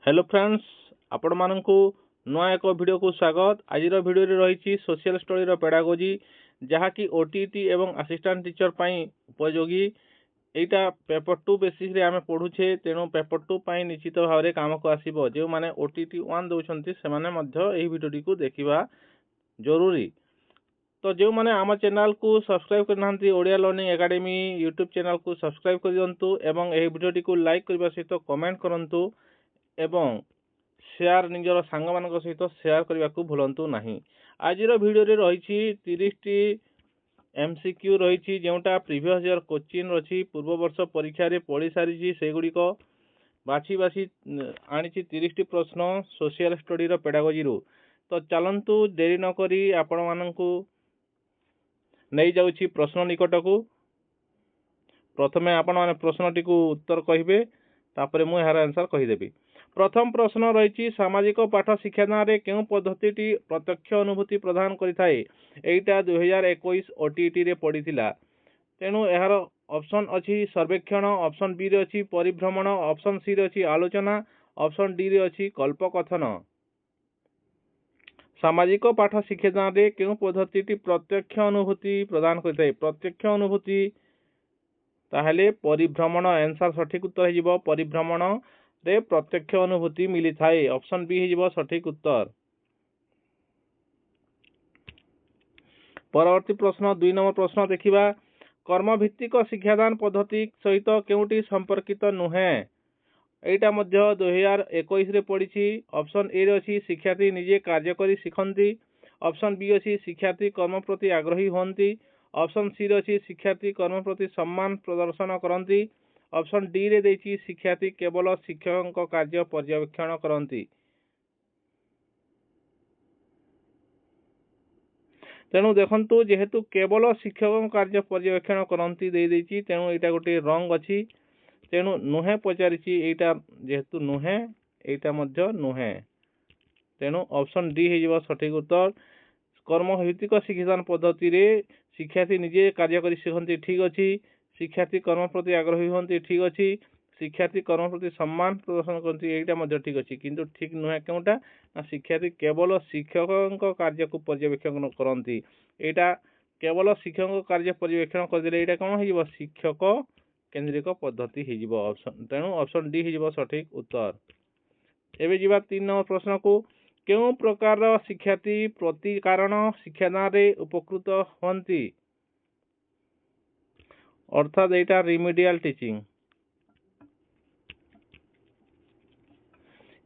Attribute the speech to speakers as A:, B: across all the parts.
A: Hello friends, आपण मानकु नुआ एक वीडियो को स्वागत। आज वीडियो रे रही सोशल स्टडी रो पेडागोजी जहाँकि ओटीटी एवं असिस्टेंट टीचर पाई उपयोगी। एटा पेपर 2 बेसिस रे आमे पढुछे, तेणु पेपर 2 पाई निश्चित भाव में काम को आसीबो। जो माने ओटीटी 1 दउछंती से माने मध्य एही वीडियो को देखिबा जरूरी। तो जो माने आम चैनल को सब्सक्राइब करनांती Odia learning academy YouTube channel को सब्सक्राइब कर दियंतु एवं एही वीडियो को लाइक करबा सहित कमेंट करंतु एवं शेयर निजर सांग मान सहित शेयर करने को भूलु ना। आज वीडियो रे रही 30 टी एमसीक्यू रही जोटा प्रीवियस ईयर कोचिंग रही पूर्व वर्ष परीक्षा रे पढ़ी सारी से गुड़िक बाछी बाछी आनी 30 टी प्रश्न सोशल स्टडी रो पेडागोजी रु। तो चलंतु देरी न करी आपण माननकु नहीं जाउछि प्रश्न निकट को। प्रथमे आपण माने प्रश्नटी को उत्तर कहिबे, तापरे मु यार आंसर कहिदेबी। प्रथम प्रश्न रही सामाजिक पाठ शिक्षादान रे केउ पद्धति प्रत्यक्ष अनुभूति प्रदान करिथाए। एटा 2021 ओटीटी रे पड़ीथिला। तेणु यार ऑप्शन अछि सर्वेक्षण, ऑप्शन बी रे अछि परिभ्रमण, ऑप्शन सी रे अछि आलोचना, ऑप्शन डी रे अछि कल्पकथन। सामाजिक पाठ शिक्षादान रे केउ पद्धति प्रत्यक्ष अनुभूति प्रदान करिथाए। प्रत्यक्ष अनुभूति ताहले परिभ्रमण आंसर सठिक उत्तर हिजिबो। परिभ्रमण रे प्रत्यक्ष अनुभूति मिली थाए। ऑप्शन बी हिजिबो सठिक उत्तर। परवर्ती प्रश्न 2 नंबर प्रश्न देखिबा। कर्मभित्तिक शिक्षादान पद्धति सहित केउटी संपर्कित नुहे। एटा मध्य 2021 रे पड़ीछि। ऑप्शन ए रे अछि शिक्षार्थी निजे कार्य करी सिखंती, ऑप्शन बी अछि शिक्षार्थी कर्म प्रति आग्रही होंती, ऑप्शन सी रे अछि शिक्षार्थी कर्म प्रति सम्मान प्रदर्शन करंती, ऑप्शन डी रे देछि शिक्षार्थी केवल शिक्षक कार्य पर्यवेक्षण करंती। तेणु देखंतु जेहेतु केवल शिक्षक कार्य पर्यवेक्षण करंती दे देछि, तेणु एटा गोटे रंग अछि। तेणु नुहे पचारिछि, एटा जेहेतु नुहे एटा मध्य नुहे। तेणु ऑप्शन डी हिजिबो सठिक उत्तर। कर्मभित्तिक शिक्षादान पद्धति रे शिक्षार्थी निजे कार्य करी सिखंती, ठीक अछि। शिक्षार्थी कर्म प्रति आग्रही होंती, ठीक अछि। शिक्षार्थी कर्म प्रति सम्मान प्रदर्शन करती, एटा मध्य ठीक अछि। किंतु ठीक नुहे केउटा ना शिक्षार्थी केवल शिक्षक कार्य को पर्यवेक्षण करती। एटा केवल शिक्षक कार्य पर्यवेक्षण कर दिले एटा कोन हिजिबो शिक्षक केंद्रिक पद्धति हिजिबो। ऑप्शन तेणु ऑप्शन डी हिजिबो सठिक उत्तर। एबे जिबा 3 नंबर प्रश्न को। केउ प्रकार शिक्षार्थी प्रति कारण शिक्षादान रे उपकृत होंती। अर्थात एटा रिमेडियल टीचिंग।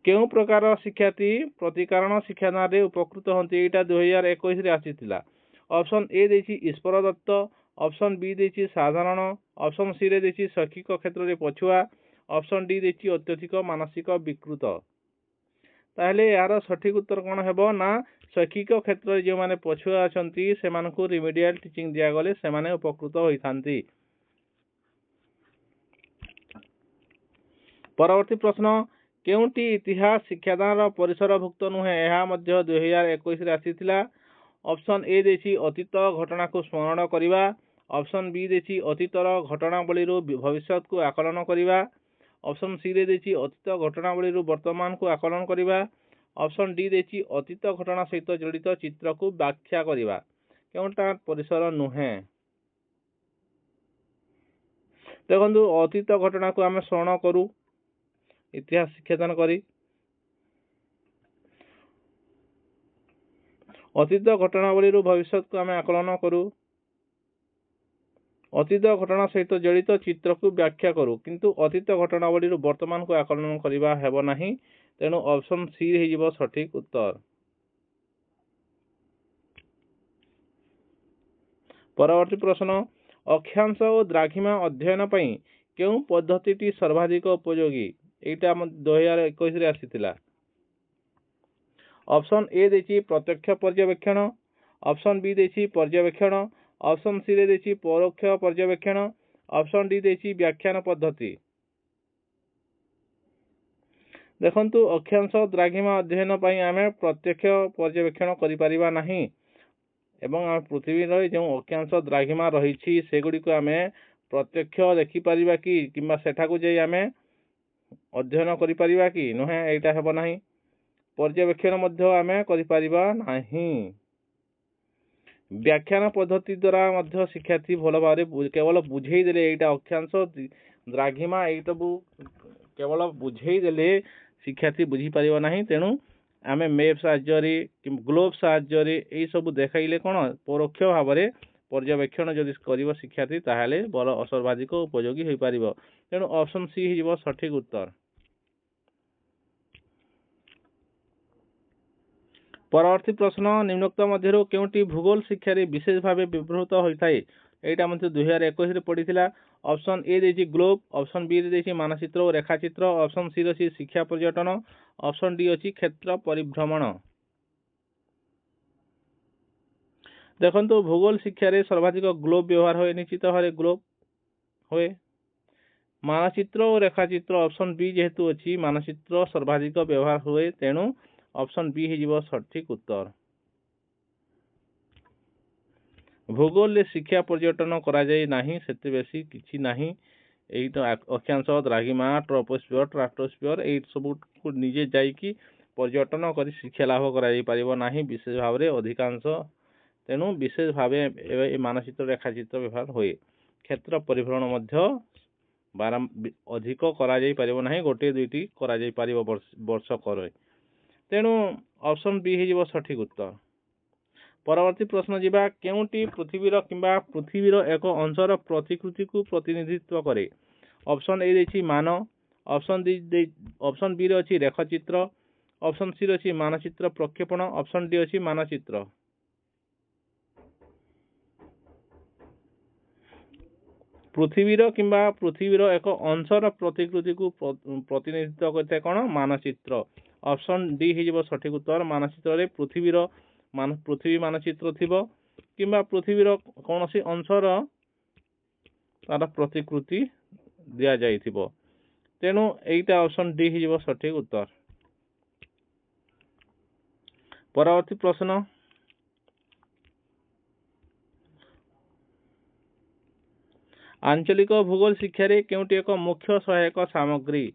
A: केउ प्रकार शिक्षार्थी प्रति कारण शिक्षादान रे उपकृत होंती। एटा 2021 रे आसीतिला। ऑप्शन ए देछि ईश्वर दत्त, ऑप्शन बी देछि साधारण, ऑप्शन सी रे देछि शैक्षिक क्षेत्र रे पछुआ, ऑप्शन डी देछि अत्यधिक मानसिक विकृत। ताहले यार सठिक उत्तर कोन हेबो ना शैक्षिक क्षेत्र रे जे माने पछुआ अछंती से मानकु रिमेडियल टीचिंग दिया गले से माने उपकृत होइथांती। परवर्ती प्रश्न। केउटी इतिहास शिक्षादान परिसरभुक्त नुहे। यह मध्य 2021 रे आसीतिला। ऑप्शन ए देछि अतीत घटना को स्मरण करिवा, ऑप्शन बी देछि अतीतर घटनावली रु भविष्य को आकलन करिवा, ऑप्शन सी रे देछि अतीत घटनावली रु वर्तमान को आकलन करिवा, ऑप्शन डी देछि अतीत घटना सहित जड़ित चित्र को व्याख्या करिवा। केउटा परिसर नुहे। देखंतु अतीत घटना को आमे स्मरण करू इतिहास शिक्षादान करी। अतीत घटनावली रु भविष्य को आमे आकलन करू। अतीत घटना सहित जड़ित चित्र को व्याख्या करू, किंतु अतीत घटनावली रु वर्तमान को आकलन करिबा हेबो नाही। तेणु ऑप्शन सी हिजिबो सठिक उत्तर। परवर्ती प्रश्न। अक्षांश और द्राघिमा अध्ययन पई केउ पद्धति सर्वाधिक उपयोगी। एटा 2021 रे आसीतिला। ऑप्शन ए देछि प्रत्यक्ष पर्यवेक्षण, ऑप्शन बी देछि पर्यवेक्षण, ऑप्शन सी रे देछि परोक्ष पर्यवेक्षण, ऑप्शन डी देछि व्याख्यान पद्धति। देखंतु अक्षांश द्राघिमा अध्ययन पई आमे प्रत्यक्ष पर्यवेक्षण करि परिबा नाही एवं आम पृथ्वी रे जो अक्षांश द्राघिमा रही से गुडी को आमे प्रत्यक्ष देखि परिबा कि किंबा सेठा को जे आमे अध्ययन करि परिबा कि नुहे एटा हेबो नाही पर्यवेक्षण मध्य आमे करि परिबा नाही व्याख्यान पद्धति द्वारा मध्य शिक्षार्थी भल भाव केवल बुझेई देले एटा अक्षांश द्राघिमा एई सब केवल बुझेई देले शिक्षार्थी बुझी परिबा नाही तेणु आमे मैप साहाय्य ग्लोब साहाय्य एई सब देखाइले कोन परोक्ष भाव में पर्यवेक्षण जदि करिवो शिक्षार्थी ताहाले बड़ असर्वाधिक उपयोगी होई परिबो तेणु ऑप्शन सी हिजो सठिक उत्तर। परवर्ती प्रश्न निम्नोक्त मध्यरु केउटी भूगोल शिक्षा रे विशेष भाव व्यवहृत होइथाय एटा मध्ये 2021 रे पढिथिला ऑप्शन ए देछि ग्लोब ऑप्शन बी रे देछि मानचित्र और रेखाचित्र ऑप्शन सी रे शिक्षा पर्यटन ऑप्शन डी अछि क्षेत्र परिभ्रमण। देखंतु भूगोल शिक्षा रे सर्वाधिक ग्लोब व्यवहार होय निश्चित भाव ग्लोब होय मानचित्र और रेखाचित्र ऑप्शन बी जेहेतु अछि मानचित्र सर्वाधिक व्यवहार होय तेणु ऑप्शन बी हिजिबो सठिक उत्तर। भूगोल शिक्षा पर्यटन करा जाय नाही सेते बेसी किछि नाही एई तो अक्षांश द्राघिमा ट्रोपोस्फियर स्ट्राटोस्फियर एई सब को निजे जाई कि पर्यटन करी शिक्षा लाभ करा जाय परिबो नाही विशेष भाव रे अधिकांश तेणु विशेष भाव ए मानचित्र रेखाचित्र व्यवहार होय क्षेत्र परिभ्रमण मध्य अधिक करा जाय परिबो नाही गोटे दुईटी करा जाय परिबो वर्ष करे तेणु ऑप्शन बी हिजिबो सठिक उत्तर। परवर्ती प्रश्न जीवा केउटी पृथ्वीर किंबा पृथ्वीर एक अंशर प्रतिकृति को प्रतिनिधित्व करे ऑप्शन ए देछि मान ऑप्शन बी रे अछि रेखाचित्र ऑप्शन सी रे अछि मानचित्र प्रक्षेपण ऑप्शन डी अछि मानचित्र। पृथ्वीर किंबा पृथ्वीर एक अंशर प्रतिकृति को प्रतिनिधित्व करते कोन मानचित्र ऑप्शन डी हिजिबो सठिक उत्तर मानचित्र रे पृथ्वी मानचित्र थिबो किंबा पृथ्वीर कोनोसी अंशर तार प्रतिकृति दिया जाइथिबो तेणु एइटा ऑप्शन डी हिजिबो सठिक उत्तर। परवर्ती प्रश्न आंचलिक भूगोल शिक्षा रे केउटी एक मुख्य सहायक सामग्री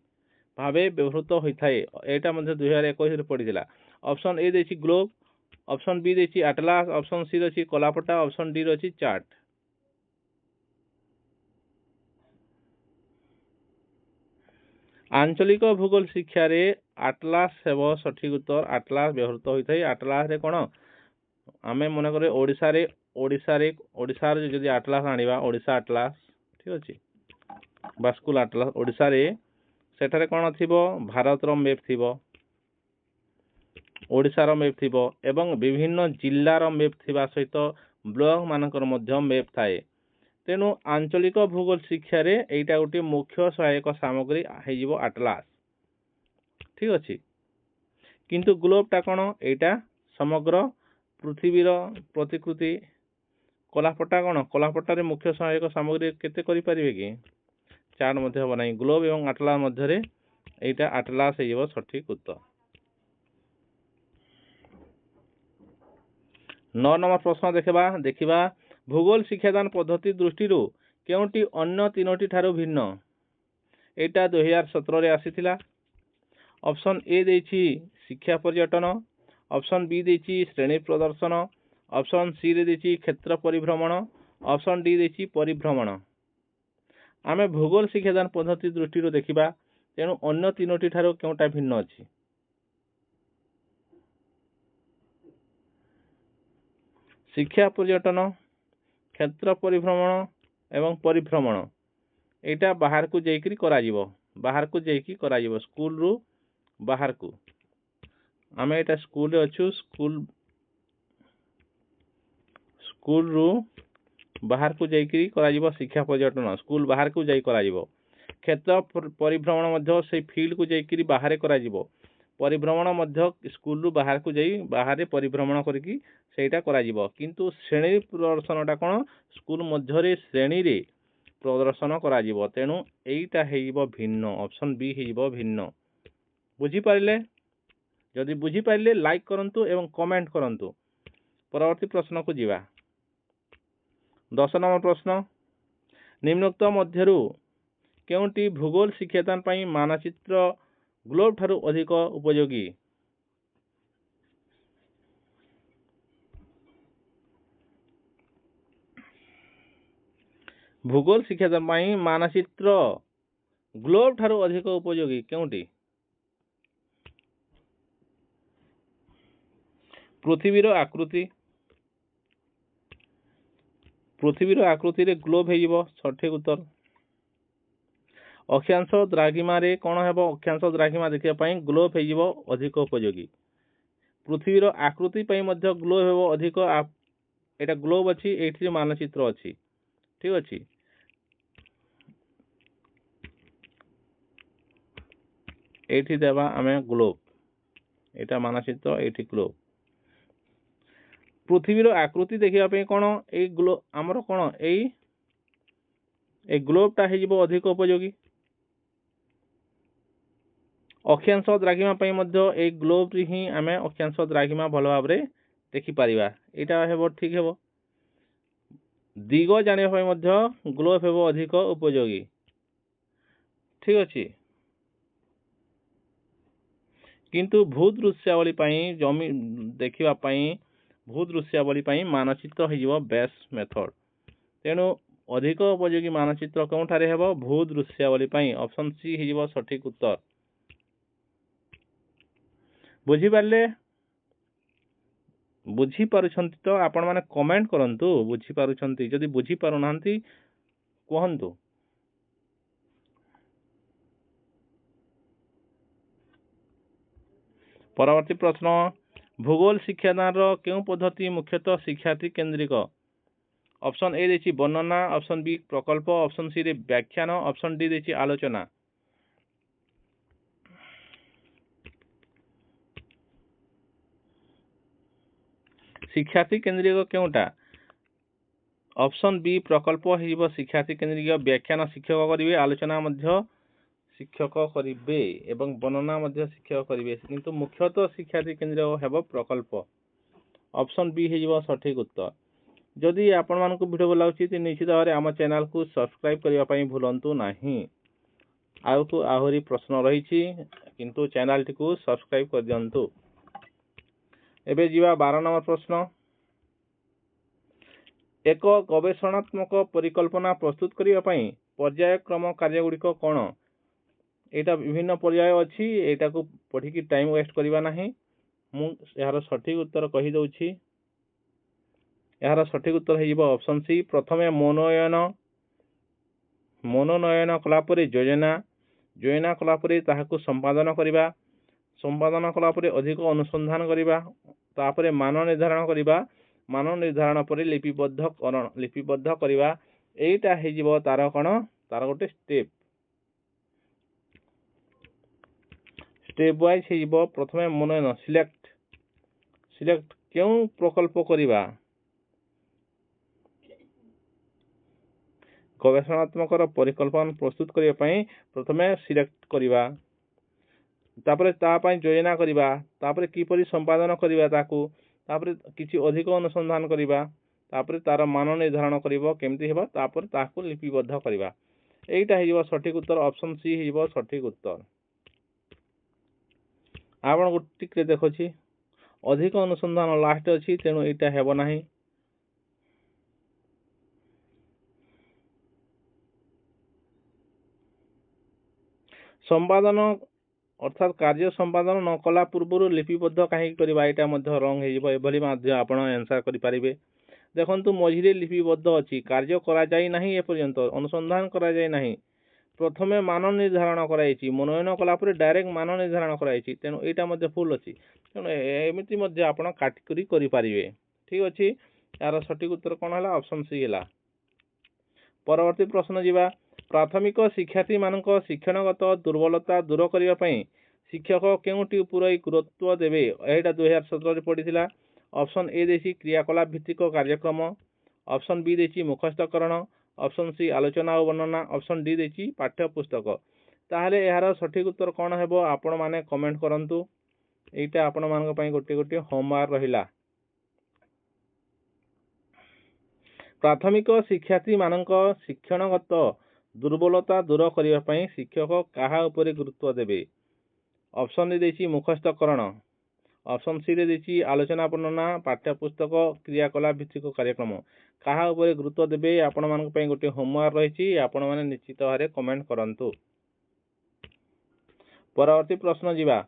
A: भावे व्यवहृत होइथाय एटा मध्ये 2021 रे पढिथिला ऑप्शन ए देछि ग्लोब ऑप्शन बी देछि एटलास ऑप्शन सी देछि कलापटा ऑप्शन डी देछि चार्ट। आंचलिक भूगोल शिक्षा रे एटलास हेबो सठिक उत्तर एटलास व्यवहृत होइथाय एटलास रे कोन आमे मने करे ओडिसा रे जदि एटलास आनिबा ओडिसा एटलास ठीक अछि बास्कुल एटलास ओडिसा रे सेठारे कोन थिबो भारत रो मैप थिबो ओडिसा रो मैप थिबो एवं विभिन्न जिल्ला रो मैप थिबा सहित ब्लॉक मानकर मध्य मैप थाए तेणु आंचलिक भूगोल शिक्षा रे एइटा गोटे मुख्य सहायक सामग्री हेजिबो एटलास ठीक अछि किंतु ग्लोब टा कोन एइटा समग्र पृथ्वी रो प्रतिकृति कलापटा कोन कलापटा रे मुख्य सहायक सामग्री केते करि परिबे कि चार्ट मध्य हो नाही ग्लोब एवं एटलास मध्य रे एइटा एटलास हेजिबो सठिक उत्तर। 9 नंबर प्रश्न देखिबा भूगोल शिक्षादान पद्धति दृष्टि केउटी अन्य तीनोटी ठारू भिन्न एटा 2017 रे आसीथिला ऑप्शन ए देछि शिक्षा पर्यटन ऑप्शन बी देछि श्रेणी प्रदर्शन ऑप्शन सी रे देछि क्षेत्र परिभ्रमण ऑप्शन डी देछि परिभ्रमण। आमे भूगोल शिक्षादान पद्धति दृष्टि देखिबा तेणु अन्य तीनोटी ठारू केउटा भिन्न अछि शिक्षा पर्यटन क्षेत्र परिभ्रमण एवं परिभ्रमण एटा बाहर को जाइकरी करा जिवो स्कूल रु बाहर को आमे एटा स्कूल रे अछु स्कूल रु बाहर को जाइकरी करा जिवो शिक्षा पर्यटन स्कूल बाहर को जाई करा जिवो क्षेत्र परिभ्रमण मध्य से फील्ड को जाइकरी बाहर करा जिवो परिभ्रमण मध्य स्कूल रु बाहर को जाई बाहर परिभ्रमण करकी सेटा करा जिवो किंतु श्रेणी प्रदर्शनटा कोन स्कूल मध्य रे श्रेणी रे प्रदर्शन करा जिवो तेणु एइटा हेइबो भिन्न ऑप्शन बी हेइबो भिन्न बुझी पाइले जदि बुझी पाइले लाइक करंतु एवं कमेंट करंतु। परवर्ती प्रश्न को जीवा 10 नंबर प्रश्न निम्नोक्त मध्यरु କେଉଁଟି ଭୂଗୋଳ ଶିକ୍ଷାଦାନ ପାଇଁ ମାନଚିତ୍ର ଗ୍ଲୋବ ଠାରୁ ଅଧିକ ଉପଯୋଗୀ? ଭୂଗୋଳ ଶିକ୍ଷାଦାନ ପାଇଁ ମାନଚିତ୍ର ଗ୍ଲୋବ ଠାରୁ ଅଧିକ ଉପଯୋଗୀ କେଉଁଟି? ପୃଥିବୀର ଆକୃତି। ପୃଥିବୀର ଆକୃତିରେ ଗ୍ଲୋବ ହେଇଯିବ ସଠିକ ଉତ୍ତର। ଅକ୍ଷାଂଶ ଦ୍ରାଘିମାରେ କ'ଣ ହେବ? ଅକ୍ଷାଂଶ ଦ୍ରାଘିମା ଦେଖିବା ପାଇଁ ଗ୍ଲୋବ ହେଇଯିବ ଅଧିକ ଉପଯୋଗୀ। ପୃଥିବୀର ଆକୃତି ପାଇଁ ମଧ୍ୟ ଗ୍ଲୋବ ହେବ ଅଧିକ। ଏଇଟା ଗ୍ଲୋବ ଅଛି, ଏଇଠି ମାନଚିତ୍ର ଅଛି। ଠିକ ଅଛି, ଏଇଠି ଦେବା ଆମେ ଗ୍ଲୋବ, ଏଇଟା ମାନଚିତ୍ର, ଏଇଠି ଗ୍ଲୋବ। ପୃଥିବୀର ଆକୃତି ଦେଖିବା ପାଇଁ କ'ଣ ଏଇ ଗ୍ଲୋବ ଆମର କ'ଣ ଏଇ ଗ୍ଲୋବଟା ହେଇଯିବ ଅଧିକ ଉପଯୋଗୀ। ଅକ୍ଷାଂଶ ଦ୍ରାଘିମା ପାଇଁ ମଧ୍ୟ ଏଇ ଗ୍ଲୋବରେ ହିଁ ଆମେ ଅକ୍ଷାଂଶ ଦ୍ରାଘିମା ଭଲ ଭାବରେ ଦେଖିପାରିବା। ଏଇଟା ହେବ ଠିକ ହେବ। ଦିଗ ଜାଣିବା ପାଇଁ ମଧ୍ୟ ଗ୍ଲୋବ ହେବ ଅଧିକ ଉପଯୋଗୀ। ଠିକ ଅଛି, କିନ୍ତୁ ଭୂଦୃଶ୍ୟାବଳୀ ପାଇଁ ଜମି ଦେଖିବା ପାଇଁ ଭୂଦୃଶ୍ୟାବଳୀ ପାଇଁ ମାନଚିତ୍ର ହେଇଯିବ ବେଷ୍ଟ ମେଥଡ଼। ତେଣୁ ଅଧିକ ଉପଯୋଗୀ ମାନଚିତ୍ର କେଉଁଠାରେ ହେବ? ଭୂଦୃଶ୍ୟାବଳୀ ପାଇଁ। ଅପସନ୍ ସି ହେଇଯିବ ସଠିକ ଉତ୍ତର। ବୁଝିପାରିଲେ? ବୁଝିପାରୁଛନ୍ତି ତ? ଆପଣମାନେ କମେଣ୍ଟ କରନ୍ତୁ ବୁଝିପାରୁଛନ୍ତି। ଯଦି ବୁଝିପାରୁନାହାନ୍ତି କୁହନ୍ତୁ। ପରବର୍ତ୍ତୀ ପ୍ରଶ୍ନ, ଭୂଗୋଳ ଶିକ୍ଷାଦାନର କେଉଁ ପଦ୍ଧତି ମୁଖ୍ୟତଃ ଶିକ୍ଷାର୍ଥୀ କେନ୍ଦ୍ରିକ? ଅପସନ୍ ଏ ଦେଇଛି ବର୍ଣ୍ଣନା, ଅପସନ୍ ବି ପ୍ରକଳ୍ପ, ଅପସନ୍ ସି ରେ ବ୍ୟାଖ୍ୟାନ, ଅପସନ୍ ଡି ଦେଇଛି ଆଲୋଚନା। ଶିକ୍ଷାର୍ଥୀ କେନ୍ଦ୍ରିକ କେଉଁଟା? ଅପସନ୍ ବି ପ୍ରକଳ୍ପ ହେଇଯିବ ଶିକ୍ଷାର୍ଥୀ କେନ୍ଦ୍ରିକ। ବ୍ୟାଖ୍ୟାନ ଶିକ୍ଷକ କରିବେ, ଆଲୋଚନା ମଧ୍ୟ ଶିକ୍ଷକ କରିବେ ଏବଂ ବର୍ଣ୍ଣନା ମଧ୍ୟ ଶିକ୍ଷକ କରିବେ, କିନ୍ତୁ ମୁଖ୍ୟତଃ ଶିକ୍ଷାର୍ଥୀ କେନ୍ଦ୍ରିକ ହେବ ପ୍ରକଳ୍ପ। ଅପସନ୍ ବି ହେଇଯିବ ସଠିକ ଉତ୍ତର। ଯଦି ଆପଣମାନଙ୍କୁ ଭିଡ଼ିଓ ଭଲ ଲାଗୁଛି ତ ନିଶ୍ଚିତ ଭାବରେ ଆମ ଚ୍ୟାନେଲକୁ ସବସ୍କ୍ରାଇବ କରିବା ପାଇଁ ଭୁଲନ୍ତୁ ନାହିଁ। ଆହୁରି ପ୍ରଶ୍ନ ରହିଛି, କିନ୍ତୁ ଚ୍ୟାନେଲଟିକୁ ସବସ୍କ୍ରାଇବ କରିଦିଅନ୍ତୁ। ଏବେ ଯିବା 12 ନମ୍ବର ପ୍ରଶ୍ନ। ଏକ ଗବେଷଣାତ୍ମକ ପରିକଳ୍ପନା ପ୍ରସ୍ତୁତ କରିବା ପାଇଁ ପର୍ଯ୍ୟାୟକ୍ରମ କାର୍ଯ୍ୟଗୁଡ଼ିକ କ'ଣ? ଏଇଟା ବିଭିନ୍ନ ପର୍ଯ୍ୟାୟ ଅଛି, ଏଇଟାକୁ ପଢ଼ିକି ଟାଇମ ୱେଷ୍ଟ କରିବା ନାହିଁ। ମୁଁ ଏହାର ସଠିକ ଉତ୍ତର କହିଦେଉଛି। ଏହାର ସଠିକ ଉତ୍ତର ହେଇଯିବ ଅପସନ୍ ସି। ପ୍ରଥମେ ମନୋନୟନ କଲା ପରେ ଯୋଜନା କଲା ପରେ ତାହାକୁ ସମ୍ପାଦନ କରିବା, ସମ୍ପାଦନ କଲା ପରେ ଅଧିକ ଅନୁସନ୍ଧାନ କରିବା, ତାପରେ ମାନ ନିର୍ଦ୍ଧାରଣ କରିବା, ମାନ ନିର୍ଦ୍ଧାରଣ ପରେ ଲିପିବଦ୍ଧ କରିବା। ଏଇଟା ହେଇଯିବ ତାର କ'ଣ? ତାର ଗୋଟେ ଷ୍ଟେପ ୱାଇଜ ହେଇଯିବ। ପ୍ରଥମେ ମନୋନୟନ ସିଲେକ୍ଟ କେଉଁ ପ୍ରକଳ୍ପ କରିବା? ଗବେଷଣାତ୍ମକର ପରିକଳ୍ପନା ପ୍ରସ୍ତୁତ କରିବା ପାଇଁ ପ୍ରଥମେ ସିଲେକ୍ଟ କରିବା, ତାପରେ ତା ପାଇଁ ଯୋଜନା କରିବା, ତାପରେ କିପରି ସମ୍ପାଦନ କରିବା ତାକୁ, ତାପରେ କିଛି ଅଧିକ ଅନୁସନ୍ଧାନ କରିବା, ତାପରେ ତାର ମାନ ନିର୍ଦ୍ଧାରଣ କରିବ କେମିତି ହେବ, ତାପରେ ତାହାକୁ ଲିପିବଦ୍ଧ କରିବା। এইটা ହେଇଯିବ ସଠିକ ଉତ୍ତର। ଅପସନ୍ ସି ହେଇଯିବ ସଠିକ ଉତ୍ତର। ଆପଣଙ୍କୁ ଟିକେ ଦେଖୁଛି ଅଧିକ ଅନୁସନ୍ଧାନ ଲାଷ୍ଟ ଅଛି, ତେଣୁ এইটা ହେବ ନାହିଁ। ସମ୍ପାଦନ ଅର୍ଥାତ୍ କାର୍ଯ୍ୟ ସମ୍ପାଦନ ନ କଲା ପୂର୍ବରୁ ଲିପିବଦ୍ଧ କାହିଁକି କରିବା? ଏଇଟା ମଧ୍ୟ ରଙ୍ଗ ହେଇଯିବ। ଏଭଳି ମଧ୍ୟ ଆପଣ ଆନ୍ସର କରିପାରିବେ। ଦେଖନ୍ତୁ ମଝିରେ ଲିପିବଦ୍ଧ ଅଛି, କାର୍ଯ୍ୟ କରାଯାଇ ନାହିଁ, ଏପର୍ଯ୍ୟନ୍ତ ଅନୁସନ୍ଧାନ କରାଯାଇ ନାହିଁ। ପ୍ରଥମେ ମାନ ନିର୍ଦ୍ଧାରଣ କରାଯାଇଛି, ମନୋନୟନ କଲା ପରେ ଡାଇରେକ୍ଟ ମାନ ନିର୍ଦ୍ଧାରଣ କରାଯାଇଛି, ତେଣୁ ଏଇଟା ମଧ୍ୟ ଭୁଲ ଅଛି। ତେଣୁ ଏମିତି ମଧ୍ୟ ଆପଣ କାଟିକରି କରିପାରିବେ। ଠିକ ଅଛି, ଏହାର ସଠିକ ଉତ୍ତର କ'ଣ ହେଲା? ଅପସନ୍ ସି ହେଲା। ପରବର୍ତ୍ତୀ ପ୍ରଶ୍ନ ଯିବା। ପ୍ରାଥମିକ ଶିକ୍ଷାର୍ଥୀମାନଙ୍କ ଶିକ୍ଷଣଗତ ଦୁର୍ବଳତା ଦୂର କରିବା ପାଇଁ ଶିକ୍ଷକ କେଉଁଟି ଉପରେ ଗୁରୁତ୍ୱ ଦେବେ? ଏଇଟା 2017ରେ ପଡ଼ିଥିଲା। ଅପସନ୍ ଏ ଦେଇଛି କ୍ରିୟାକଳାପ ଭିତ୍ତିକ କାର୍ଯ୍ୟକ୍ରମ, ଅପସନ୍ ବି ଦେଇଛି ମୁଖସ୍ଥକରଣ, ଅପସନ୍ ସି ଆଲୋଚନା ଓ ବର୍ଣ୍ଣନା, ଅପସନ୍ ଡି ଦେଇଛି ପାଠ୍ୟପୁସ୍ତକ। ତାହେଲେ ଏହାର ସଠିକ ଉତ୍ତର କ'ଣ ହେବ? ଆପଣମାନେ କମେଣ୍ଟ କରନ୍ତୁ। এইটা ଆପଣମାନଙ୍କ ପାଇଁ ଗୋଟିଏ ହୋମୱାର୍କ ରହିଲା। ପ୍ରାଥମିକ ଶିକ୍ଷାର୍ଥୀମାନଙ୍କ ଶିକ୍ଷଣଗତ ଦୁର୍ବଳତା ଦୂର କରିବା ପାଇଁ ଶିକ୍ଷକ କାହା ଉପରେ ଗୁରୁତ୍ୱ ଦେବେ? ଅପସନ୍ ଏ ଦେଇଛି ମୁଖସ୍ଥକରଣ, ଅପସନ୍ ସି ରେ ଦେଇଛି ଆଲୋଚନା ବର୍ଣ୍ଣନା, ପାଠ୍ୟପୁସ୍ତକ, କ୍ରିୟାକଳାପ ଭିତ୍ତିକ କାର୍ଯ୍ୟକ୍ରମ। କାହା ଉପରେ ଗୁରୁତ୍ୱ ଦେବେ? ଆପଣମାନଙ୍କ ପାଇଁ ଗୋଟିଏ ହୋମୱାର୍କ ରହିଛି, ଆପଣମାନେ ନିଶ୍ଚିତ ଭାବରେ କମେଣ୍ଟ କରନ୍ତୁ। ପରବର୍ତ୍ତୀ ପ୍ରଶ୍ନ ଯିବା।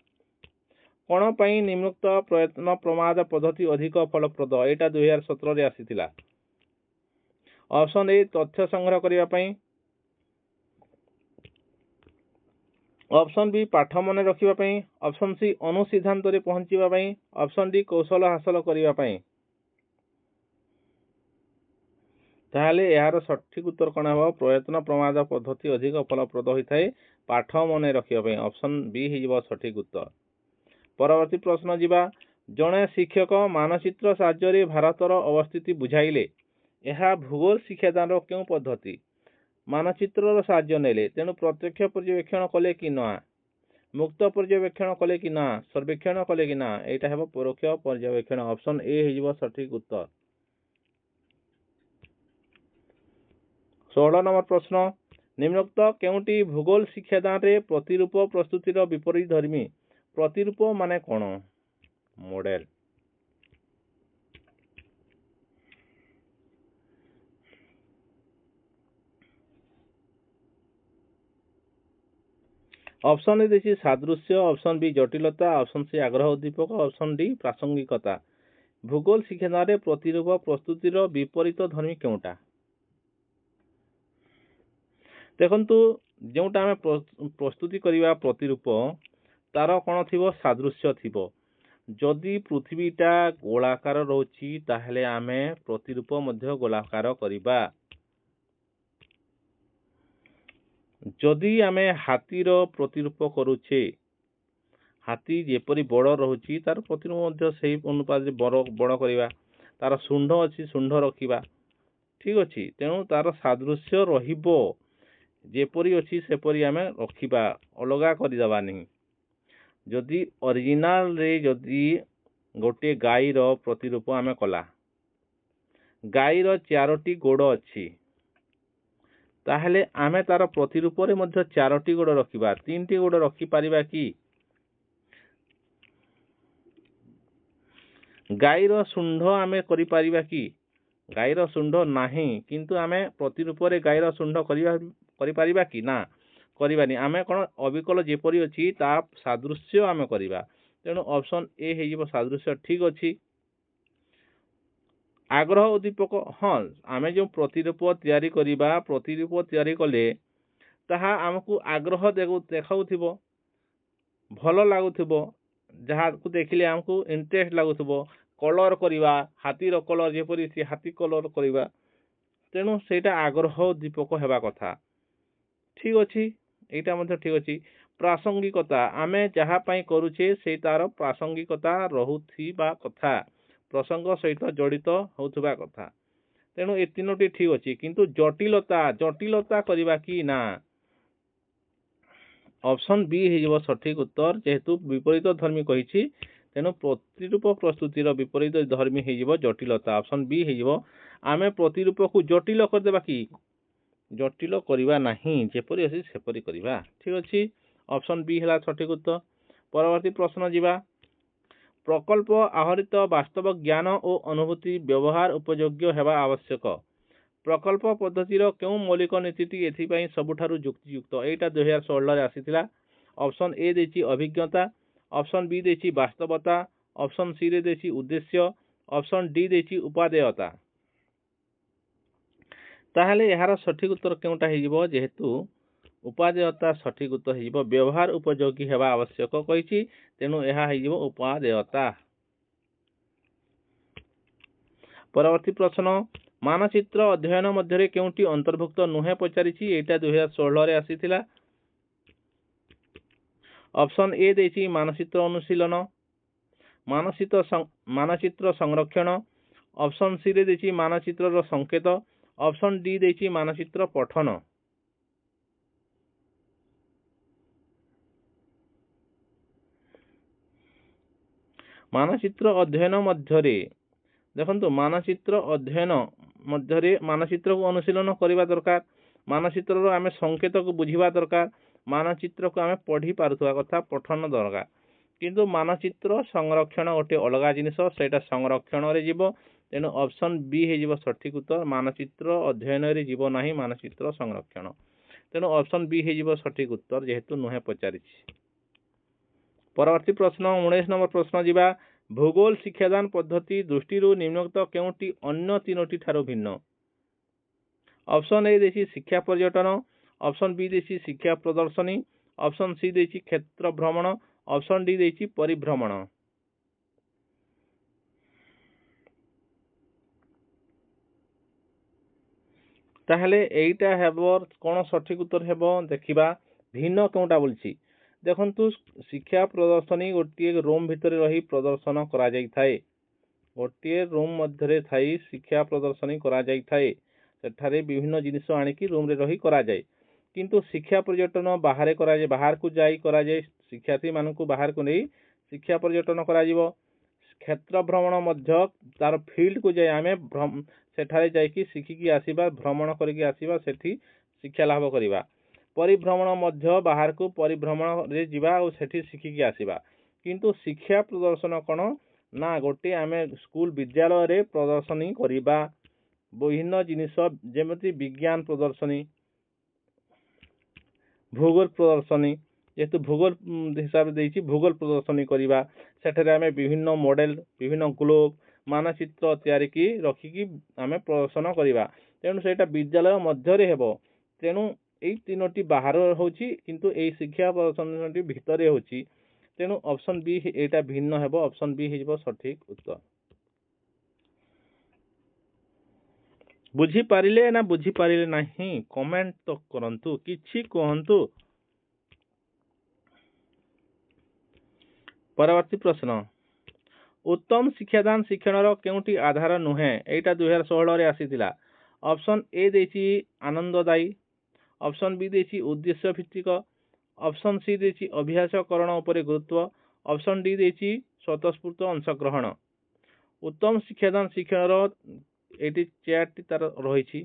A: କ'ଣ ପାଇଁ ନିମ୍ନୋକ୍ତ ପ୍ରୟତ୍ନ ପ୍ରମାଦ ପଦ୍ଧତି ଅଧିକ ଫଳପ୍ରଦ? ଏଇଟା 2017ରେ ଆସିଥିଲା। ଅପସନ୍ ଏ ତଥ୍ୟ ସଂଗ୍ରହ କରିବା ପାଇଁ, ଅପସନ୍ ବି ପାଠ ମନେ ରଖିବା ପାଇଁ, ଅପସନ୍ ସି ଅନୁସିଦ୍ଧାନ୍ତରେ ପହଞ୍ଚିବା ପାଇଁ, ଅପସନ୍ ଡି କୌଶଳ ହାସଲ କରିବା ପାଇଁ। ତାହେଲେ ଏହାର ସଠିକ ଉତ୍ତର କ'ଣ ହେବ? ପ୍ରୟତ୍ନ ପ୍ରମାଦ ପଦ୍ଧତି ଅଧିକ ଫଳପ୍ରଦ ହୋଇଥାଏ ପାଠ ମନେ ରଖିବା ପାଇଁ। ଅପସନ୍ ବି ହେଇଯିବ ସଠିକ ଉତ୍ତର। ପରବର୍ତ୍ତୀ ପ୍ରଶ୍ନ ଯିବା। ଜଣେ ଶିକ୍ଷକ ମାନଚିତ୍ର ସାହାଯ୍ୟରେ ଭାରତର ଅବସ୍ଥିତି ବୁଝାଇଲେ। ଏହା ଭୂଗୋଳ ଶିକ୍ଷାଦାନର କେଉଁ ପଦ୍ଧତି? ମାନଚିତ୍ରର ସାହାଯ୍ୟ ନେଲେ, ତେଣୁ ପ୍ରତ୍ୟକ୍ଷ ପର୍ଯ୍ୟବେକ୍ଷଣ କଲେ କି ନା, ମୁକ୍ତ ପର୍ଯ୍ୟବେକ୍ଷଣ କଲେ କି ନା, ସର୍ବେକ୍ଷଣ କଲେ କି ନା? ଏଇଟା ହେବ ପରୋକ୍ଷ ପର୍ଯ୍ୟବେକ୍ଷଣ। ଅପସନ୍ ଏ ହେଇଯିବ ସଠିକ ଉତ୍ତର। 16 ନମ୍ବର ପ୍ରଶ୍ନ। ନିମ୍ନୋକ୍ତ କେଉଁଟି ଭୂଗୋଳ ଶିକ୍ଷାଦାନରେ ପ୍ରତିରୂପ ପ୍ରସ୍ତୁତିର ବିପରୀତ ଧର୍ମୀ? ପ୍ରତିରୂପ ମାନେ କ'ଣ? ମଡେଲ। ଅପସନ୍ ଏ ଦେଇଛି ସାଦୃଶ୍ୟ, ଅପସନ୍ ବି ଜଟିଳତା, ଅପସନ୍ ସି ଆଗ୍ରହ ଉଦ୍ଦୀପକ, ଅପସନ୍ ଡି ପ୍ରାସଙ୍ଗିକତା। ଭୂଗୋଳ ଶିକ୍ଷାଦାନରେ ପ୍ରତିରୂପ ପ୍ରସ୍ତୁତିର ବିପରୀତ ଧର୍ମୀ କେଉଁଟା? ଦେଖନ୍ତୁ, ଯେଉଁଟା ଆମେ ପ୍ରସ୍ତୁତି କରିବା ପ୍ରତିରୂପ, ତାର କ'ଣ ଥିବ? ସାଦୃଶ୍ୟ ଥିବ। ଯଦି ପୃଥିବୀଟା ଗୋଳାକାର ରହୁଛି ତାହେଲେ ଆମେ ପ୍ରତିରୂପ ମଧ୍ୟ ଗୋଳାକାର କରିବା। ଯଦି ଆମେ ହାତୀର ପ୍ରତିରୂପ କରୁଛେ, ହାତୀ ଯେପରି ବଡ଼ ରହୁଛି ତାର ପ୍ରତିରୂପ ମଧ୍ୟ ସେହି ଅନୁପାତରେ ବଡ଼ କରିବା। ତାର ଶୁଣ୍ଢ ଅଛି, ଶୁଣ୍ଢ ରଖିବା। ଠିକ ଅଛି, ତେଣୁ ତାର ସାଦୃଶ୍ୟ ରହିବ, ଯେପରି ଅଛି ସେପରି ଆମେ ରଖିବା, ଅଲଗା କରିଦେବାନି। ଯଦି ଅରିଜିନାଲରେ ଯଦି ଗୋଟିଏ ଗାଈର ପ୍ରତିରୂପ ଆମେ କଲା, ଗାଈର 4ଟି ଗୋଡ଼ ଅଛି, ତାହେଲେ ଆମେ ତାର ପ୍ରତିରୂପରେ ମଧ୍ୟ 4ଟି ଗୋଡ଼ ରଖିବା। 3ଟି ଗୋଡ଼ ରଖିପାରିବା କି? ଗାଈର ଶୁଣ୍ଢ ଆମେ କରିପାରିବା କି? ଗାଈର ଶୁଣ୍ଢ ନାହିଁ, କିନ୍ତୁ ଆମେ ପ୍ରତିରୂପରେ ଗାଈର ଶୁଣ୍ଢ କରିପାରିବା କି? ନା, କରିବାନି। ଆମେ କ'ଣ ଅବିକଳ ଯେପରି ଅଛି ତା ସାଦୃଶ୍ୟ ଆମେ କରିବା। ତେଣୁ ଅପସନ୍ ଏ ହେଇଯିବ ସାଦୃଶ୍ୟ। ଠିକ ଅଛି। ଆଗ୍ରହ ଉଦ୍ଦୀପକ, ହଁ, ଆମେ ଯେଉଁ ପ୍ରତିରୂପ ତିଆରି କରିବା, ପ୍ରତିରୂପ ତିଆରି କଲେ ତାହା ଆମକୁ ଆଗ୍ରହ ଦେଖାଉଥିବ, ଭଲ ଲାଗୁଥିବ, ଯାହାକୁ ଦେଖିଲେ ଆମକୁ ଇଣ୍ଟରେଷ୍ଟ ଲାଗୁଥିବ। କଲର କରିବା, ହାତୀର କଲର ଯେପରି ସେ ହାତୀ କଲର କରିବା, ତେଣୁ ସେଇଟା ଆଗ୍ରହ ଉଦ୍ଦୀପକ ହେବା କଥା। ଠିକ ଅଛି, ଏଇଟା ମଧ୍ୟ ଠିକ ଅଛି। ପ୍ରାସଙ୍ଗିକତା, ଆମେ ଯାହା ପାଇଁ କରୁଛେ ସେଇ ତାର ପ୍ରାସଙ୍ଗିକତା ରହୁଥିବା କଥା, ପ୍ରସଙ୍ଗ ସହିତ ଜଡ଼ିତ ହେଉଥିବା କଥା। ତେଣୁ ଏ 3ଟି ଠିକ ଅଛି। କିନ୍ତୁ ଜଟିଳତା କରିବା କି ନା? ଅପସନ୍ ବି ହେଇଯିବ ସଠିକ ଉତ୍ତର। ଯେହେତୁ ବିପରୀତ ଧର୍ମୀ କହିଛି, ତେଣୁ ପ୍ରତିରୂପ ପ୍ରସ୍ତୁତିର ବିପରୀତ ଧର୍ମୀ ହେଇଯିବ ଜଟିଳତା। ଅପସନ୍ ବି ହେଇଯିବ। ଆମେ ପ୍ରତିରୂପକୁ ଜଟିଳ କରିଦେବା କି? ଜଟିଳ କରିବା ନାହିଁ, ଯେପରି ଅଛି ସେପରି କରିବା। ଠିକ ଅଛି, ଅପସନ୍ ବି ହେଲା ସଠିକ ଉତ୍ତର। ପରବର୍ତ୍ତୀ ପ୍ରଶ୍ନ ଯିବା। ପ୍ରକଳ୍ପ ଆହରିତ ବାସ୍ତବ ଜ୍ଞାନ ଓ ଅନୁଭୂତି ବ୍ୟବହାର ଉପଯୋଗ୍ୟ ହେବା ଆବଶ୍ୟକ। ପ୍ରକଳ୍ପ ପଦ୍ଧତିର କେଉଁ ମୌଳିକ ନୀତିଟି ଏଥିପାଇଁ ସବୁଠାରୁ ଯୁକ୍ତିଯୁକ୍ତ? ଏଇଟା 2016ରେ ଆସିଥିଲା। ଅପସନ୍ ଏ ଦେଇଛି ଅଭିଜ୍ଞତା, ଅପସନ୍ ବି ଦେଇଛି ବାସ୍ତବତା, ଅପସନ୍ ସି ରେ ଦେଇଛି ଉଦ୍ଦେଶ୍ୟ, ଅପସନ୍ ଡି ଦେଇଛି ଉପାଦେୟତା। ତାହେଲେ ଏହାର ସଠିକ ଉତ୍ତର କେଉଁଟା ହେଇଯିବ? ଯେହେତୁ ଉପାଦେୟତା ସଠିକ ଉତ୍ତର ହେଇଯିବ। ବ୍ୟବହାର ଉପଯୋଗୀ ହେବା ଆବଶ୍ୟକ କହିଛି, ତେଣୁ ଏହା ହେଇଯିବ ଉପାଦେୟତା। ପରବର୍ତ୍ତୀ ପ୍ରଶ୍ନ। ମାନଚିତ୍ର ଅଧ୍ୟୟନ ମଧ୍ୟରେ କେଉଁଟି ଅନ୍ତର୍ଭୁକ୍ତ ନୁହେଁ ପଚାରିଛି। ଏଇଟା 2016ରେ ଆସିଥିଲା। ଅପସନ୍ ଏ ଦେଇଛି ମାନଚିତ୍ର ଅନୁଶୀଳନ, ମାନଚିତ୍ର ସଂରକ୍ଷଣ, ଅପସନ୍ ସି ରେ ଦେଇଛି ମାନଚିତ୍ରର ସଂକେତ, ଅପସନ୍ ଡି ଦେଇଛି ମାନଚିତ୍ର ପଠନ। ମାନଚିତ୍ର ଅଧ୍ୟୟନ ମଧ୍ୟରେ ଦେଖନ୍ତୁ, ମାନଚିତ୍ର ଅଧ୍ୟୟନ ମଧ୍ୟରେ ମାନଚିତ୍ରକୁ ଅନୁଶୀଳନ କରିବା ଦରକାର। ମାନଚିत्रର आम संकेत को बुझा दरकार मानचित्र को आम पढ़ी पारुवा कथा पठन दरकार किंतु मानचित्र संरक्षण गोटे अलग जिनिस सेटा संरक्षण रे जीव तेणु ऑप्शन बी हो सठिक उत्तर मानचित्र अध्ययन रे जीव नाही मानचित्र संरक्षण तेणु ऑप्शन बी हो सठिक उत्तर जेहेतु नुहे पचारि परवर्ती प्रश्न 19 नंबर प्रश्न जीवा भूगोल शिक्षादान पद्धति दृष्टि निम्नोक्त केउटी अन्य तीनोटी ठारू भिन्न ऑप्शन ए देसी शिक्षा पर्यटन ऑप्शन बी देसी शिक्षा प्रदर्शनी ऑप्शन सी देसी क्षेत्र भ्रमण ऑप्शन डी देसी परिभ्रमण ताहले एटा हेबो कोन सठिक उत्तर हेबो देखिबा भिन्न कोनटा बोलछि देखंतु शिक्षा प्रदर्शनी गोटे रूम भितर रही प्रदर्शन करा जाई थाए गोटे रूम मध्य थाई शिक्षा प्रदर्शनी करा जाई थाए सेठारे विभिन्न जिनिस आनिकी रूम रे रही करा जाए किंतु शिक्षा पर्यटन बाहर करा जाए बाहर को जाई करा जाए शिक्षार्थी मानकु बाहर को नहीं शिक्षा पर्यटन करा जीवो क्षेत्र भ्रमण मध्य तार फील्ड को जाए आमे सेठारे जाइकी शिखिकी आसीबा भ्रमण करिकी आसीबा सेठी शिक्षा लाभ करिबा परिभ्रमण मध्य बाहर को परिभ्रमण रे जीवा और सेठी शिखिकी आसीबा किंतु शिक्षा प्रदर्शन कोन ना गोटे आमे स्कूल विद्यालय रे प्रदर्शनी करिबा विभिन्न जिनिस जेमति विज्ञान प्रदर्शनी भूगोल प्रदर्शनी जेहेतु भूगोल हिसाब से भूगोल प्रदर्शनी करिबा सेठरे आमे विभिन्न मॉडल विभिन्न ग्लोब मानचित्र तैयारी की रखिकी आमे प्रदर्शन करिबा तेणु सेटा विद्यालय मध्य रे हेबो तेणु एई तीनोटी बाहर होची किंतु एई शिक्षा प्रदर्शनी भितरे होची तेणु ऑप्शन बी एटा भिन्न हेबो ऑप्शन बी हेबो सठिक उत्तर बुझी पारिले ना बुझी पारिले नहीं कमेंट तो करंतु किछि कहंतु परवर्ती प्रश्न उत्तम शिक्षादान शिक्षणर केउटी आधार नुहे एटा 2016 रे आसीतिला ऑप्शन ए देछि आनंददायी ऑप्शन बी देछि उद्देश्य भित्तिक ऑप्शन सी देछि अभ्यासकरण उपरे गुरुत्व ऑप्शन डी देछि स्वतःस्फूर्त अंशग्रहण उत्तम शिक्षादान शिक्षणर एटी चार्ट तार रही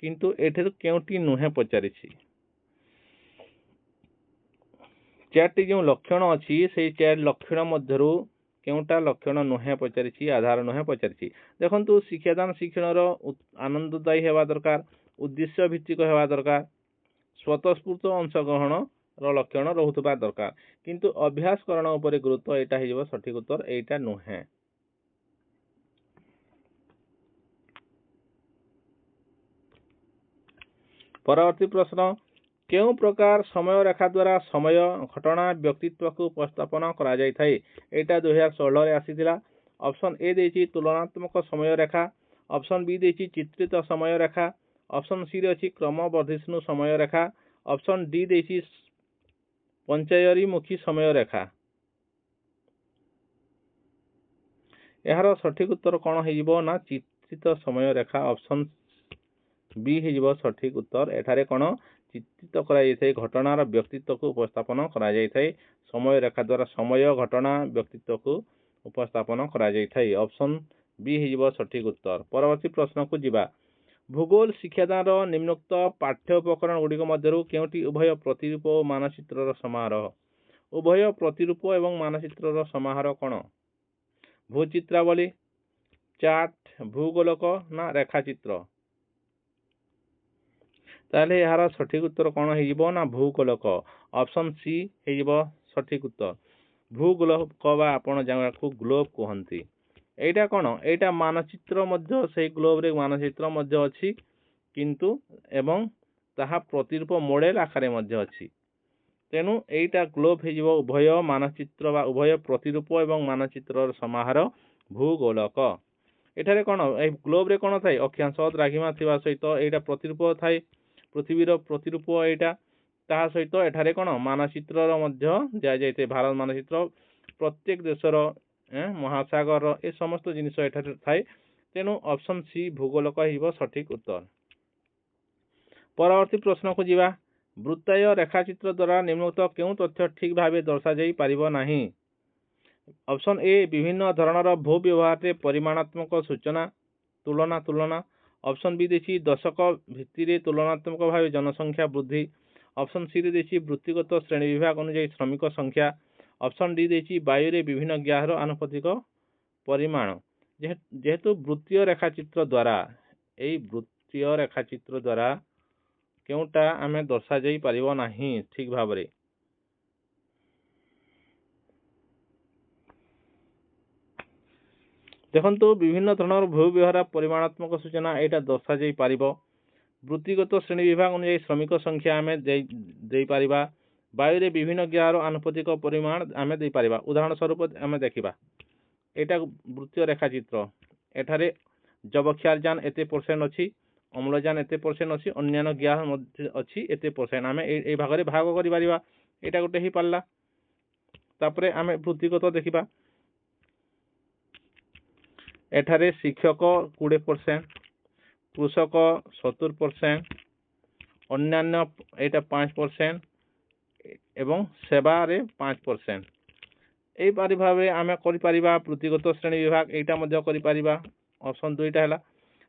A: किंतु एठे केउटी नुहे पचारिछि चार्ट जो लक्षण अच्छी से चार लक्षण मध्यरु केउटा लक्षण नुहे पचारिछि आधार नुहे पचारिछि देखंतु शिक्षादान शिक्षणर आनंददायी हेबा दरकार उद्देश्य भित्तिक हेबा दरकार स्वतःस्फूर्त अंशग्रहण रो लक्षण रहुतबा दरकार किंतु अभ्यासकरण उपरे गुरुत्व एटा हेबो सठिक उत्तर एटा नुहे परवर्ती प्रश्न केउ प्रकार समय रेखा द्वारा समय घटना व्यक्तित्व को उपस्थापन करा जाय थाए एटा 2016 रे आसीतिला ऑप्शन ए देछि तुलनात्मक समय रेखा ऑप्शन बी देछि चित्रित समय रेखा ऑप्शन सी रे अछि क्रमवर्धिष्णु समय रेखा ऑप्शन डी देछि पंचायरीमुखी समय रेखा एहार सठिक उत्तर कोन हेजिबो ना चित्रित समय रेखा ऑप्शन बी हेजिबो सठिक उत्तर एठारे कोन चित्रित करा जाय घटनार व्यक्तित्व को उपस्थापन करा जाय समय रेखा द्वारा समय घटना व्यक्तित्व को उपस्थापन करा जाय ऑप्शन बी हेजिबो सठिक उत्तर परवर्ती प्रश्न को जिबा भूगोल शिक्षादान निम्नोक्त पाठ्य उपकरण गुड़िक मध्यरु केउटी उभय प्रतिरूप और मानचित्रर समारोह उभय प्रतिरूप एवं मानचित्रर समारोह कोन भूचित्रावली चार्ट भूगोलक ना रेखाचित्र ताले यार सठिक उत्तर कौन हो ना भूगोलक ऑप्शन सी हो सठिक उत्तर भूगोलक आपण जगह ग्लोब कहती एटा कौन एटा मानचित्र मध्य से ग्लोब रे मानचित्र मध्य अछि किंतु एवं ताहा प्रतिरूप मॉडल आकार मध्य अछि तेणु एटा ग्लोब हो उभय मानचित्र बा उभय प्रतिरूप एवं मानचित्र समाहार भूगोलक एठारे कौन ए ग्लोब रे कौन थाए अक्षांश द्राघिमा थिबा सहित एटा प्रतिरूप थाए पृथ्वीर प्रतिरूप एटा ताहा सहित एठारे कौन मानचित्र मध्य जा जाइते भारत मानचित्र प्रत्येक देशर महासागर ए समस्त जिनिस एठारे थाए तेणु ऑप्शन सी भूगोलक हिबो सठिक उत्तर परवर्ती प्रश्न को जीवा वृत्ताय रेखाचित्र द्वारा निम्नोक्त केउ तथ्य ठीक भाव दर्शा जाई पारिबो नाही ऑप्शन ए विभिन्न धरणर भू व्यवहार रे परिमाणात्मक सूचना तुलना ऑप्शन बी देछि दशक भित्तिरे तुलनात्मक भाव जनसंख्या वृद्धि। ऑप्शन सी रे देछि वृत्तिगत श्रेणी विभाग अनुसार श्रमिक संख्या। ऑप्शन डी देछि वायु विभिन्न ग्यासर आनुपातिक परिमाण। जेहेतु वृत्तीय रेखाचित्र द्वारा वृत्तीय रेखाचित्र द्वारा केउटा आमे दर्शा जाई परिबो नाही ठीक भाबरे। देखंतु विभिन्न धरणर भू व्यवहार परिमाणात्मक सूचना एटा दर्शा जाई परिबो। वृत्तिगत श्रेणी विभाग अनुसार श्रमिक संख्या आमे देई परिबा। वायु रे विभिन्न ग्यासर आनुपातिक परिमाण आमे देई परिबा। उदाहरण स्वरूप आमे देखिबा एटा वृत्तीय रेखाचित्र। एठारे जबक्षारजान एते परसेंट अछि, अम्लजान एते परसेंट अछि, अन्यान्य ग्यास मध्ये अछि एते परसेंट। आमे ए भाग रे भाग करि परिबा। एटा गोटे ही पाला। तापरे आमे वृत्तिगत देखिबा एठारे शिक्षक 20%, कृषक 70%, अन्यान्य एटा 5% एवं सेवा रे 5%। एई पारि भाबे आमे करि परिबा। वृत्तिगत श्रेणी विभाग एटा मध्ये करि परिबा। ऑप्शन 2 टा हैला।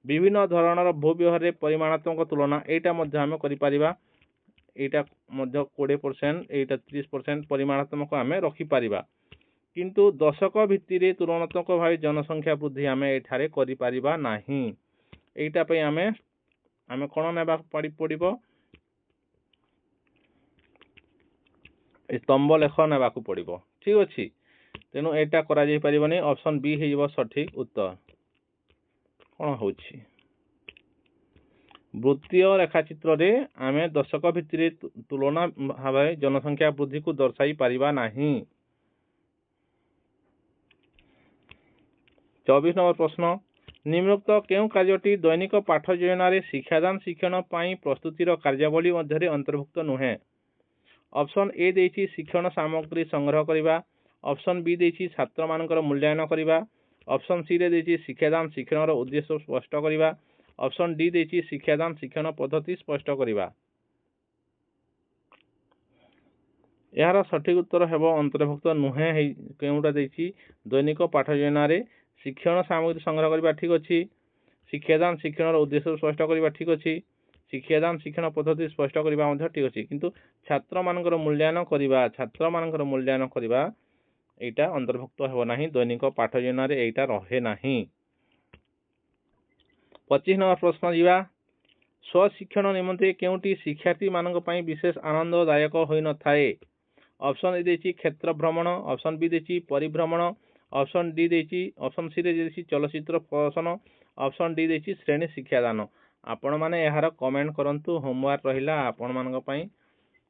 A: विभिन्न धरणर भू व्यवहार रे परिमाणात्मक तुलना एटा मध्ये आमे करि परिबा। एटा मध्ये 20%, एटा 30% परिमाणात्मक आमे रखि परिबा। किंतु दशक भित्तिरे तुलनात्मक भाव जनसंख्या वृद्धि आमे एठारे करि परिबा नाही। एटा पे आमे कोन नेबा पड़िबो स्तंभ लेख नेबा को पड़िबो। ठीक अछि। तेनु एटा करा जाई परिबनी। ऑप्शन बी हे जिवो सठिक उत्तर। कोन होछि वृत्तीय रेखाचित्र रे आमे दशक भित्तिरे तुलना भाव जनसंख्या वृद्धि को दर्शाई परिबा नाही। 24 नंबर प्रश्न निम्नोक्त केउ कार्यटी दैनिक पाठ योजना रे शिक्षादान शिक्षण पाई प्रस्तुतिर कार्यावली मध्यरे अंतर्भुक्त नुहे। ऑप्शन ए देछि शिक्षण सामग्री संग्रह करिबा। ऑप्शन बी देछि छात्र मानकर मूल्यांकन करिबा। ऑप्शन सी रे देछि शिक्षादान शिक्षणर उद्देश्य स्पष्ट करिबा। ऑप्शन डी देछि शिक्षादान शिक्षण पद्धति स्पष्ट करिबा। यार सठिक उत्तर हेबो अंतर्भुक्त नुहे केउटा देछि दैनिक पाठ योजना रे शिक्षण सामग्री संग्रह करिबा ठीक अछि। शिक्षादान शिक्षणर उद्देश्य स्पष्ट करिबा ठीक अछि। शिक्षादान शिक्षण पद्धति स्पष्ट करिबा मध्ये ठीक अछि। किंतु छात्र मानकर मूल्यांकन करिबा एटा अंतर्भुक्त हेबो नाही। दैनिक पाठ योजना रे एटा रहे नाही। 25 नंबर प्रश्न जीवा स्व शिक्षण निमंते केउटी शिक्षार्थी मानक पई विशेष आनंददायक होई न थाए। ऑप्शन ए देछि क्षेत्र भ्रमण। ऑप्शन बी देछि परिभ्रमण। ऑप्शन सी रे देछि चलचित्र प्रदर्शन। ऑप्शन डी देछि श्रेणी शिक्षादान। आपण माने एहार कमेंट करंतु। होमवर्क रहिला आपण मानक पई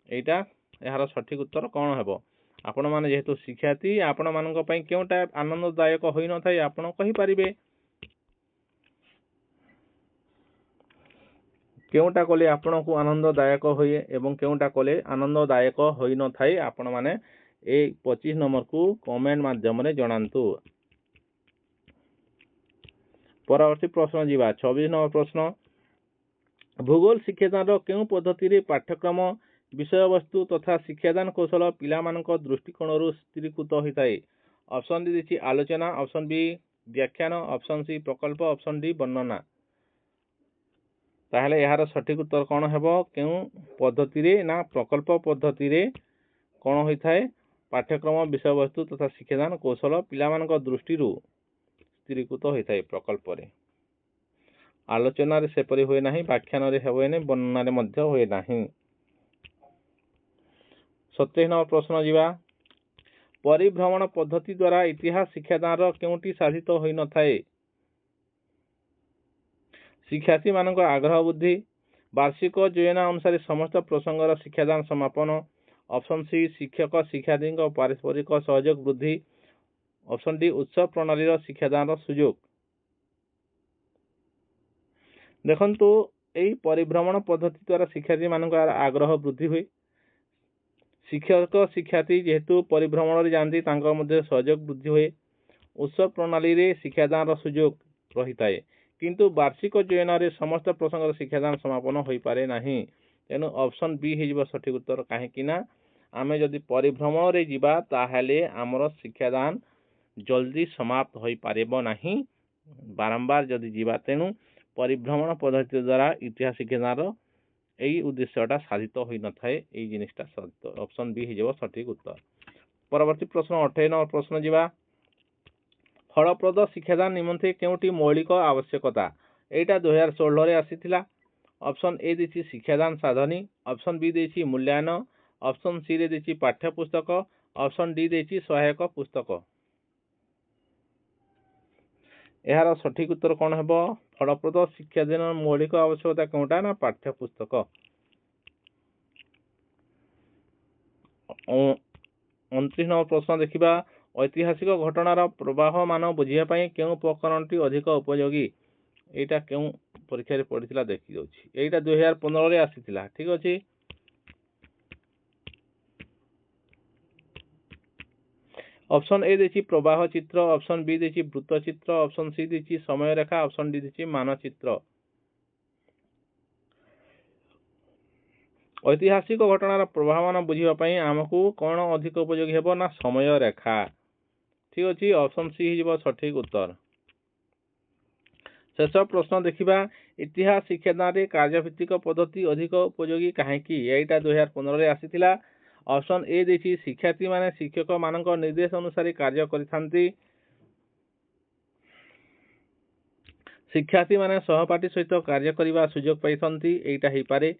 A: एटा एहार सठिक उत्तर कोन हेबो। आपण माने जेहेतु शिक्षार्थी आपण मानक पई केउटा आनंददायक होई न थाए आपण कहि परिबे। केउटा कोले आपण को आनंददायक होए एवं केउटा कोले आनंददायक होई न थाए आपण माने ए 25 नंबर को कमेंट माध्यम रे जणांतु। परवर्ती प्रश्न जीवा 26 नंबर प्रश्न भूगोल शिक्षादान रो केउ पद्धति रे पाठ्यक्रम विषय वस्तु तथा शिक्षादान कौशल पिला मानक दृष्टिकोण रु स्थिरीकृत होइताए। ऑप्शन डी देछि आलोचना। ऑप्शन बी व्याख्यान। ऑप्शन सी प्रकल्प। ऑप्शन डी वर्णना। ताहले यार सठिक उत्तर कोन हेबो केउ पद्धति रे ना प्रकल्प पद्धति रे कोन होइथाए पाठ्यक्रम विषय वस्तु तथा शिक्षादान कौशल पिला मानक दृष्टि रु स्थिरीकृत होइथाए प्रकल्प रे। आलोचना रे सेपरि होय नाही। व्याख्यान रे होय नै। वर्णना रे मध्य होय नाही। 27 नंबर प्रश्न जीवा परिभ्रमण पद्धति द्वारा इतिहास शिक्षादान रो केउटी साधित होई न थाए। शिक्षार्थी मानक आग्रह बुद्धि। वार्षिक योजना अनुसार समस्त प्रसंगर शिक्षादान समापन। ऑप्शन सी शिक्षक शिक्षार्थी पारस्परिक सहयोग वृद्धि। ऑप्शन डी उत्सव प्रणाली शिक्षादान सुयोग। देखंतु एई परिभ्रमण पद्धति द्वारा शिक्षार्थी मानक आग्रह वृद्धि हुए। शिक्षक शिक्षार्थी जेहेतु परिभ्रमण रे जानती तांका मध्ये सहयोग वृद्धि हुए। उत्सव प्रणाली रे शिक्षादान सुयोग रहिताए। किंतु वार्षिक योजना रे समस्त प्रसंग शिक्षादान समापन होई पारे नाही। तेनु ऑप्शन बी हे जिवो सठिक उत्तर। काहे किना आमे जदि परिभ्रमण रे जिबा ताहाले हमर शिक्षादान जल्दी समाप्त होई पारेबो नाही। बारंबार जदि जिबा तेनु परिभ्रमण पद्धति द्वारा इतिहास शिक्षादान यही उद्देश्यटा साधित हो न थाए यही जिनिसटा सत्य ऑप्शन बी हो सठिक उत्तर। परवर्ती प्रश्न 28 नंबर प्रश्न जीवा फलप्रद शिक्षादान निमंते केउटी मौलिक आवश्यकता एटा 2016 रे आसीथिला। ऑप्शन ए देछि शिक्षादान साधनी, ऑप्शन बी देछि मूल्यांकन, ऑप्शन सी रे देछि पाठ्य पुस्तक, ऑप्शन डी देछि सहायक पुस्तक। यार सठिक उत्तर कौन हेबो फलप्रद शिक्षादान मौलिक आवश्यकता कोटा ना पाठ्य पुस्तक। 29 नंबर प्रश्न देखिबा ऐतिहासिक घटनार प्रवाह मान बुझिया पई केउ उपकरणटी अधिक उपयोगी एटा केउ परीक्षा रे पढ़िथिला देखि जाउछि एटा 2015 रे आसीथिला। ठीक अछि ऑप्शन ए देछि प्रवाह चित्र, ऑप्शन बी देछि वृत्त चित्र, ऑप्शन सी देछि समय रेखा, ऑप्शन डी देछि मानचित्र। ऐतिहासिक घटनार प्रभाव मान बुझिबा पई हमकु कोन अधिक उपयोगी हेबो ना समय रेखा। ठीक अछि ऑप्शन सी हिजबो सठिक उत्तर। शेष प्रश्न देखिबा इतिहास शिक्षादान रे कार्यभित्तिक पद्धति अधिक उपयोगी काहेकि एटा 2015 रे आसीथिला। ऑप्शन ए देछि शिक्षार्थी माने शिक्षक मानक निर्देश अनुसार कार्य करिथांती, शिक्षार्थी माने सहपाठी सहित कार्य करिबा सुयोग पाइथांती एटा हे पारे,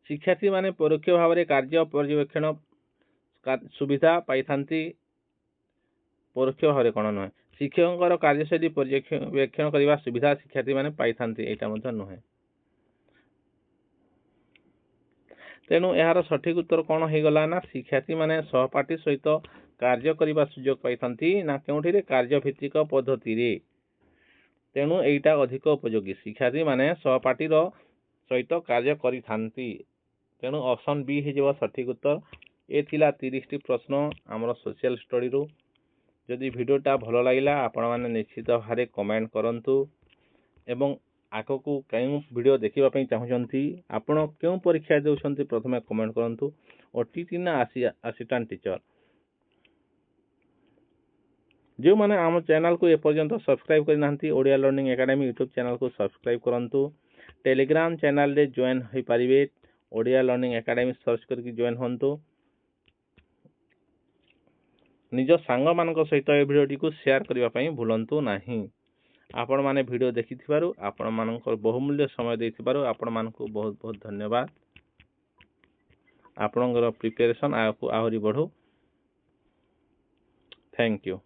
A: शिक्षार्थी माने परोक्ष भाव रे कार्य पर्यवेक्षण सुविधा पाइथांती परोक्ष भाव रे कोन नय शिक्षकଙ୍କର कार्यशैली पर्यवेक्षण करिबा सुविधा शिक्षार्थी माने पाइथांती एटा ମଧ୍ୟ नय। तेणु यार सठिक उत्तर कौन हो गला ना शिक्षार्थी माने सहपाठी सहित कार्य करने सुजोग पाई ना केउठी रे कार्यभित्तिक पद्धति रे। तेणु एटा अधिक उपयोगी शिक्षार्थी माने सहपाठी सहित कार्य करि थांती। तेणु ऑप्शन बी हो सठिक उत्तर। ए थिला 30 टी प्रश्न आमर सोशल स्टडी रू। जदि वीडियोटा भल लगिला आपण माने निश्चित भारे कमेंट करंतु एवं आगकू कौं वीडियो देखा चाहूँगी आपण क्यों परीक्षा देउछंती प्रथमे कमेंट करंतु। ओटीटी ना असिस्टेंट टीचर जो माने आम चैनल को एपर्यंत सब्सक्राइब करना Odia learning academy YouTube channel को सब्सक्राइब करंतु। टेलीग्राम चैनल रे जॉइन हो पारिबे ओडिया लर्निंग एकेडमी सर्च करके जॉइन होंतु। निज सांग मानक सहित ए वीडियोटी को शेयर करबा पई भूलंतु नाही। आपण माने वीडियो देखिथिबारु आपण मानकर बहुमूल्य समय देथिबारु आपण मानकु बहुत बहुत धन्यवाद। आपणकर प्रिपरेशन आहुरी बढ़ू। Thank you.